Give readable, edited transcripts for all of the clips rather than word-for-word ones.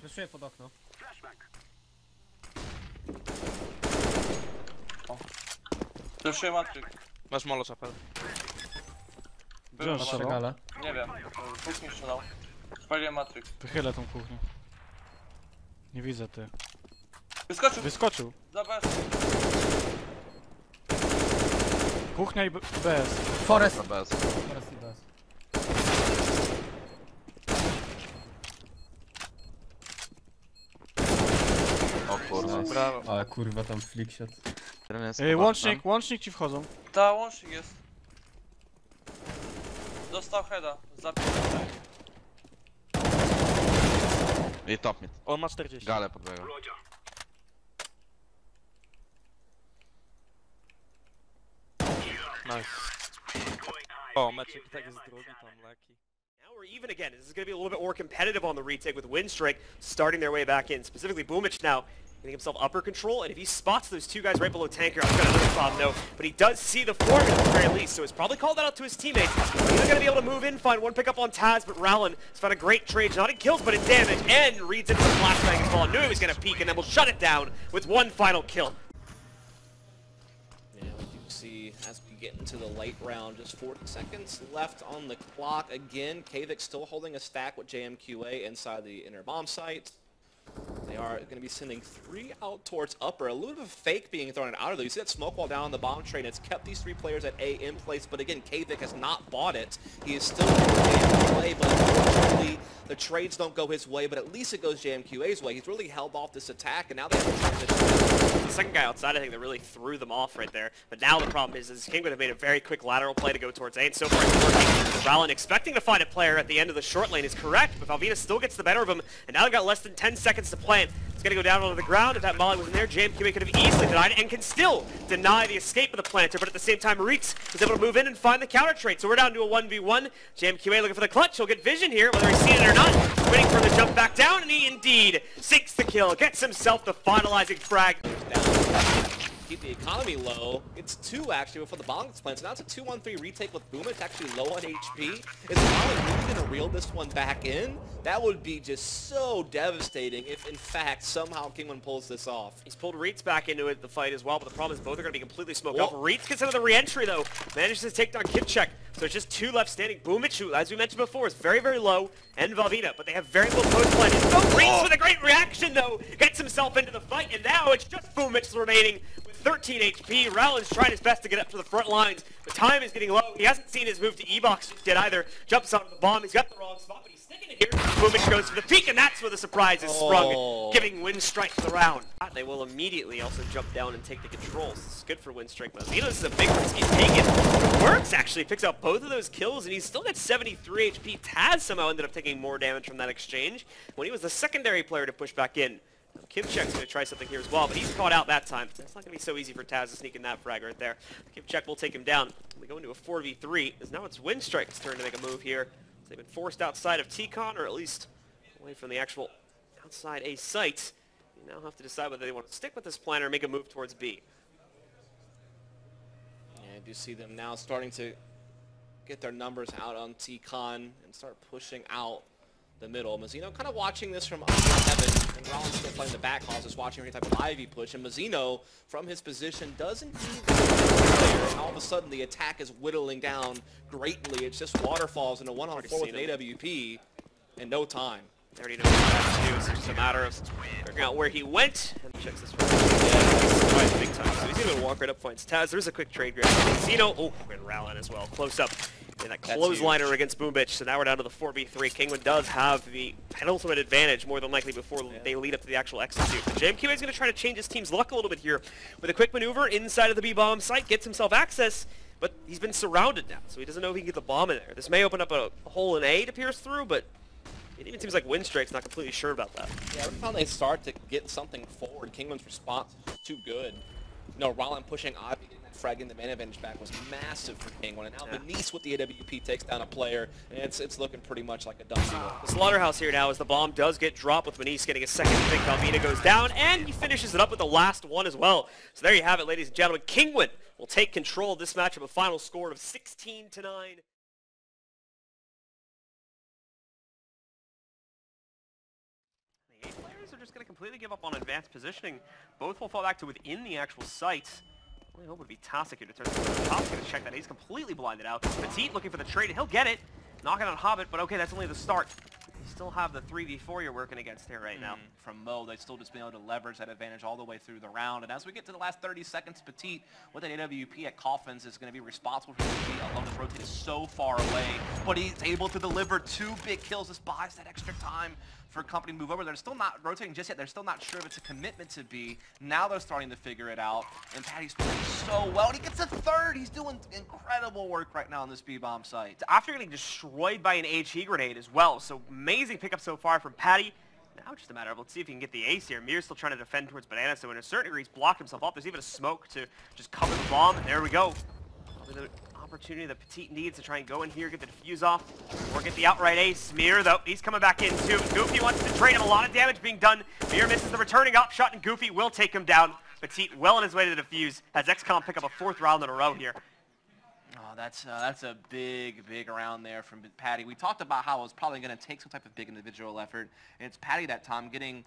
Wyszuję pod okno. Fleszuję matryk. Masz molo czapel. Gdzie on strzelał? Przegale. Nie wiem, kuchni strzelał. Spaliłem matryk. Wychylę tą kuchnię. Nie widzę ty. Wyskoczył! Wyskoczył. Zobacz. Kuchnia i BS. Forest. Bez. Forest i bez. O kurwa. Brawo. Ale kurwa tam flickshot. Łącznik ci wchodzą. Ta łącznik jest. Dostał heada. Zabił. I top mid. On ma 40. Gale podbiega. Nice. O, meczek tak jest drugi tam leki. Now we're even again. This is going to be a little bit more competitive on the retake with Windstrike starting their way back in. Specifically, Boomich now getting himself upper control, and if he spots those two guys right below Tanker, I'm going to lose Bob, no. But he does see the formula at the very least, so he's probably called that out to his teammates. He's going to be able to move in, find one pickup on Taz, but Rowland has found a great trade, not in kills, but in damage, and reads into the flashbang as well. Knew he was going to peek, and then we'll shut it down with one final kill. Yeah, we do see as we get into the late round, just 40 seconds left on the clock. Again, Kavik still holding a stack with JMQA inside the inner bomb site. They are going to be sending 3 out towards upper. A little bit of fake being thrown out of there. You see that smoke wall down on the bomb train. It's kept these 3 players at A in place, but again, Kavik has not bought it. He is still in play, but unfortunately, the trades don't go his way, but at least it goes JMQA's way. He's really held off this attack, and now they have to transition. The second guy outside, I think, that really threw them off right there. But now the problem is King would have made a very quick lateral play to go towards A, and so far it's working. Rowland expecting to find a player at the end of the short lane is correct, but Valvina still gets the better of him, and now they've got less than 10 seconds to plant. It's going to go down onto the ground. If that molly was in there, JMQA could have easily denied it and can still deny the escape of the planter, but at the same time, Reeks was able to move in and find the counter trade. So we're down to a 1v1. JMQA looking for the clutch. He'll get vision here, whether he's seen it or not. Waiting for him to jump back down, and he indeed sinks the kill. Gets himself the finalizing frag. Keep the economy low. It's 2 actually before the bomb gets planted. So now it's a 2-1-3 retake with Boomich actually low on HP. Is Rowland really going to reel this one back in? That would be just so devastating if in fact somehow Kingman pulls this off. He's pulled Reets back into it, the fight as well, but the problem is both are going to be completely smoked off. Reets gets into the re-entry though. Manages to take down Kipchek. So it's just 2 left standing. Boomich, who, as we mentioned before, is very, very low, and Valvina, but they have very little post play. Reets with a great reaction though, gets himself into the fight, and now it's just Boomich remaining with 13 HP. Rowland's trying his best to get up to the front lines, but time is getting low. He hasn't seen his move to E-Box yet either. Jumps out of the bomb, he's got the wrong spot, but he's sticking it here. Boomich goes for the peek, and that's where the surprise is sprung, giving Windstrike the round. They will immediately also jump down and take the controls. This is good for Windstrike. Mazino, this is a big risk he's taken. It works, actually. Picks out both of those kills, and he's still got 73 HP. Taz somehow ended up taking more damage from that exchange when he was the secondary player to push back in. Kipchek's going to try something here as well, but he's caught out that time. It's not going to be so easy for Taz to sneak in that frag right there. Kipchek will take him down. We go into a 4v3, as now it's Windstrike's turn to make a move here. So they've been forced outside of T-Con, or at least away from the actual outside A site. You now have to decide whether they want to stick with this plan or make a move towards B. Yeah, I do see them now starting to get their numbers out on T-Con and start pushing out the middle. Mazzino kind of watching this from under heaven, and Rollins still playing the back halls, just watching every type of Ivy push, and Mazzino, from his position, does indeed player, and all of a sudden the attack is whittling down greatly. It's just waterfalls into 1-on-4 with an AWP in no time. They already know what to do. It's just a matter of figuring out where he went. And checks this one. Yeah, he's big time. So he's going to walk right up, finds Taz. There's a quick trade grab. Zeno, oh, and Rowland as well. Close up. And that clothesliner against Boomich. So now we're down to the 4v3. Kingwood does have the penultimate advantage, more than likely, before they lead up to the actual execute. But JMQA is going to try to change his team's luck a little bit here with a quick maneuver inside of the B-bomb site. Gets himself access, but he's been surrounded now, so he doesn't know if he can get the bomb in there. This may open up a hole in A to pierce through, but it even seems like Windstrike's not completely sure about that. Yeah, every time they start to get something forward, Kingman's response is too good. You know, Rowland pushing Ivy, getting that frag in the man advantage back was massive for Kingman. And now Benice with the AWP takes down a player, and it's looking pretty much like a done deal. The slaughterhouse here now as the bomb does get dropped with Benice getting a second pick. Valvina goes down, and he finishes it up with the last one as well. So there you have it, ladies and gentlemen. Kingman will take control of this matchup, a final score of 16-9. are just going to completely give up on advanced positioning. Both will fall back to within the actual site. Only hope would be Tossic here to turn the Top's going to check that. He's completely blinded out. Petite looking for the trade, and he'll get it. Knocking on Hobbit, but okay, that's only the start. You still have the 3v4 you're working against here right now. From Mo, they've still just been able to leverage that advantage all the way through the round. And as we get to the last 30 seconds, Petite with an AWP at Coffins is going to be responsible for the defeat. Alone is rotated so far away, but he's able to deliver 2 big kills. This buys that extra time for company to move over. They're still not rotating just yet. They're still not sure if it's a commitment to be. Now they're starting to figure it out. And Patty's playing so well. And he gets a 3rd. He's doing incredible work right now on this B-bomb site. After getting destroyed by an HE grenade as well. So amazing pickup so far from Patty. Now just a matter of, let's see if he can get the ace here. Mir's still trying to defend towards Banana, so in a certain degree he's blocked himself off. There's even a smoke to just cover the bomb, and there we go. Probably the opportunity that Petite needs to try and go in here, get the defuse off, or get the outright ace. Mir, though, he's coming back in too. Goofy wants to trade him. A lot of damage being done. Mir misses the returning up shot, and Goofy will take him down. Petite well on his way to the defuse. Has x-kom pick up a 4th round in a row here. Oh, that's a big round there from Patty. We talked about how it was probably going to take some type of big individual effort, and it's Patty that time getting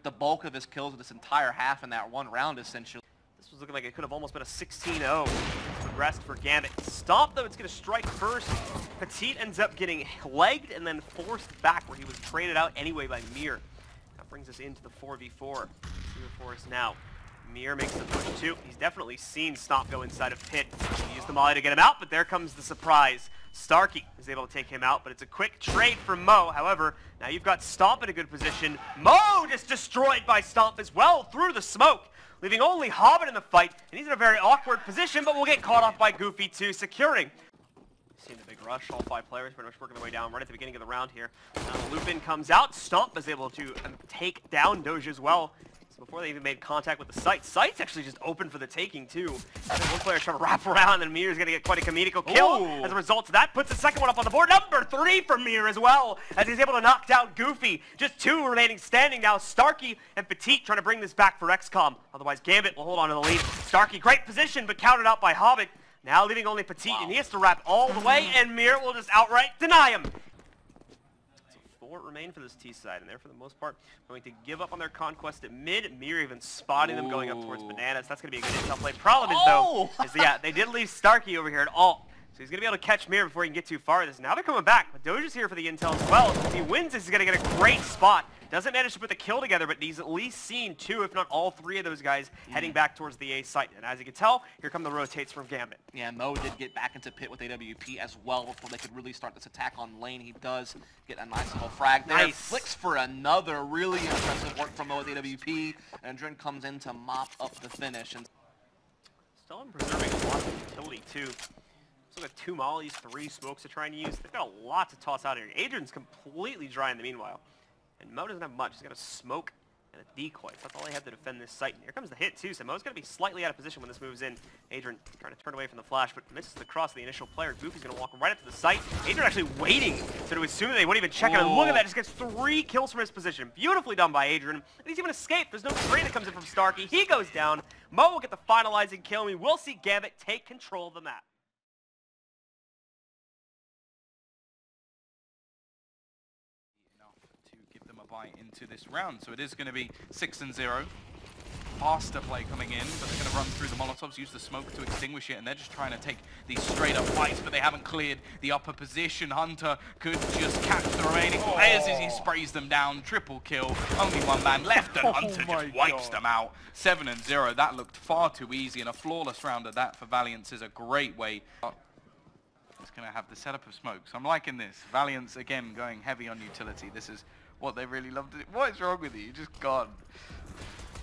the bulk of his kills with this entire half in that one round, essentially. This was looking like it could have almost been a 16-0. Progressed for Gambit. Stomp, though, it's going to strike first. Petite ends up getting legged and then forced back where he was traded out anyway by Mir. That brings us into the 4v4. 2 for us now. Mir makes the push too. He's definitely seen Stomp go inside of Pit. He used the molly to get him out, but there comes the surprise. Starkey is able to take him out, but it's a quick trade from Mo. However, now you've got Stomp in a good position. Mo just destroyed by Stomp as well through the smoke, leaving only Hobbit in the fight, and he's in a very awkward position, but will get caught off by Goofy too, securing. Seeing the big rush, all 5 players pretty much working their way down right at the beginning of the round here. Now the loop-in comes out. Stomp is able to take down Doge as well. Before they even made contact with the site. Site's actually just open for the taking, too. And then one player trying to wrap around, and Mir's going to get quite a comedical kill. Ooh. As a result of that, puts the second one up on the board. Number 3 for Mir as well, as he's able to knock down Goofy. Just 2 remaining standing now. Starkey and Petite trying to bring this back for x-kom. Otherwise, Gambit will hold on to the lead. Starkey, great position, but countered out by Hobbit. Now leaving only Petite, and he has to wrap all the way, and Mir will just outright deny him. 4 remain for this T side, and they're for the most part going to give up on their conquest at mid. Mir even spotting them going up towards Bananas. That's going to be a good intel play. Problem is, though, yeah, they did leave Starkey over here at all. So he's going to be able to catch Mir before he can get too far. Now they're coming back, but Doge is here for the intel as well. If he wins this, he's going to get a great spot. Doesn't manage to put the kill together, but he's at least seen 2, if not all 3 of those guys heading back towards the A site. And as you can tell, here come the rotates from Gambit. Yeah, Mo did get back into Pit with AWP as well before they could really start this attack on lane. He does get a nice little frag there. Nice. Flicks for another really impressive work from Mo with AWP. And Adren comes in to mop up the finish. And Still preserving a lot of utility, too. Still got 2 mollies, 3 smokes to try and use. They've got a lot to toss out here. Adrian's completely dry in the meanwhile. And Mo doesn't have much. He's got a smoke and a decoy. So that's all they have to defend this site. And here comes the hit, too. So Mo's going to be slightly out of position when this moves in. Adrian trying to turn away from the flash, but misses the cross of the initial player. Goofy's going to walk right up to the site. Adrian actually waiting so to assume that they won't even check it. And look at that. Just gets 3 kills from his position. Beautifully done by Adrian. And he's even escaped. There's no trade that comes in from Starkey. He goes down. Mo will get the finalizing kill. And we will see Gambit take control of the map. Bite into this round, so it is going to be 6-0. Faster play coming in, but they're going to run through the Molotovs, use the smoke to extinguish it, and they're just trying to take these straight up fights, but they haven't cleared the upper position. Hunter could just catch the remaining players as he sprays them down. Triple kill, only 1 man left, and Hunter just wipes them out. 7-0, that looked far too easy, and a flawless round of that for Valiance is a great way. It's going to have the setup of smoke, so I'm liking this. Valiance, again, going heavy on utility. This is what they really love to do. What is wrong with you? You're just gone.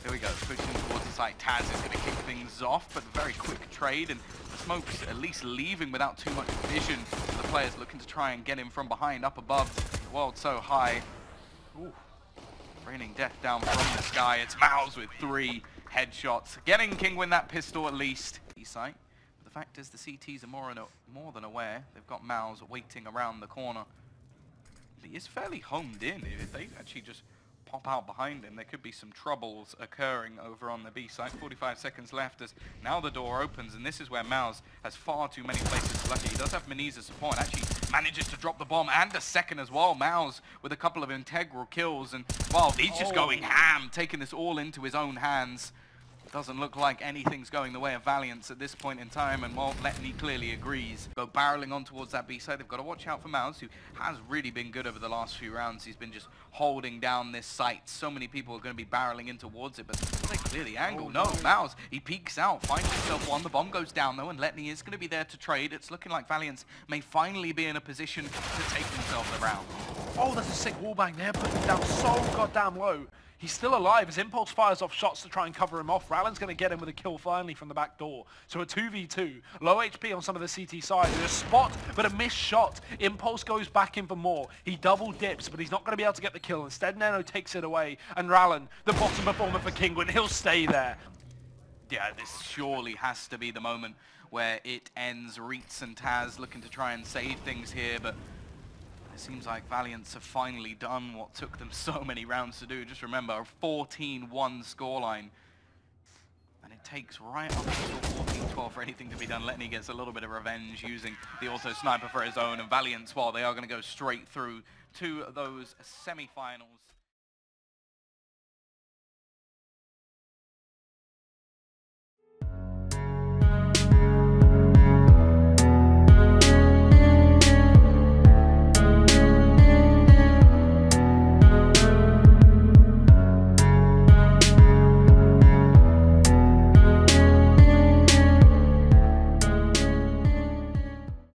There we go, pushing towards the site. Taz is going to kick things off, but a very quick trade, and the smoke's at least leaving without too much vision. The players looking to try and get him from behind, up above. The world so high. Ooh. Raining death down from the sky. It's Mouse with 3 headshots. Getting Kingwin that pistol at least. Site. But the fact is the CTs are more than aware. They've got Mouse waiting around the corner. He is fairly homed in. If they actually just pop out behind him, there could be some troubles occurring over on the B site. 45 seconds left as now the door opens, and this is where Mouse has far too many places to lucky. He does have Maniza's support. Actually, manages to drop the bomb and a second as well. Mouse with a couple of integral kills, and well, he's just going ham, taking this all into his own hands. Doesn't look like anything's going the way of Valiance at this point in time, and well, Letney clearly agrees. Go barreling on towards that B side. They've got to watch out for Mouse, who has really been good over the last few rounds. He's been just holding down this site. So many people are going to be barreling in towards it, but they clear the angle. No, Mouse, he peeks out, finds himself one. The bomb goes down though, and Letney is going to be there to trade. It's looking like Valiance may finally be in a position to take themselves the round. Oh, that's a sick wallbang there, putting him down so goddamn low. He's still alive as Impulse fires off shots to try and cover him off. Rallen's going to get him with a kill finally from the back door. So a 2v2. Low HP on some of the CT side. There's a spot, but a missed shot. Impulse goes back in for more. He double dips, but he's not going to be able to get the kill. Instead, Neno takes it away. And Rallen, the bottom performer for Kingwin, he'll stay there. Yeah, this surely has to be the moment where it ends. Reitz and Taz looking to try and save things here, but it seems like Valiance have finally done what took them so many rounds to do. Just remember, a 14-1 scoreline. And it takes right up until 14-12 for anything to be done. Letney gets a little bit of revenge using the auto-sniper for his own. And Valiance, well, they are going to go straight through to those semi-finals.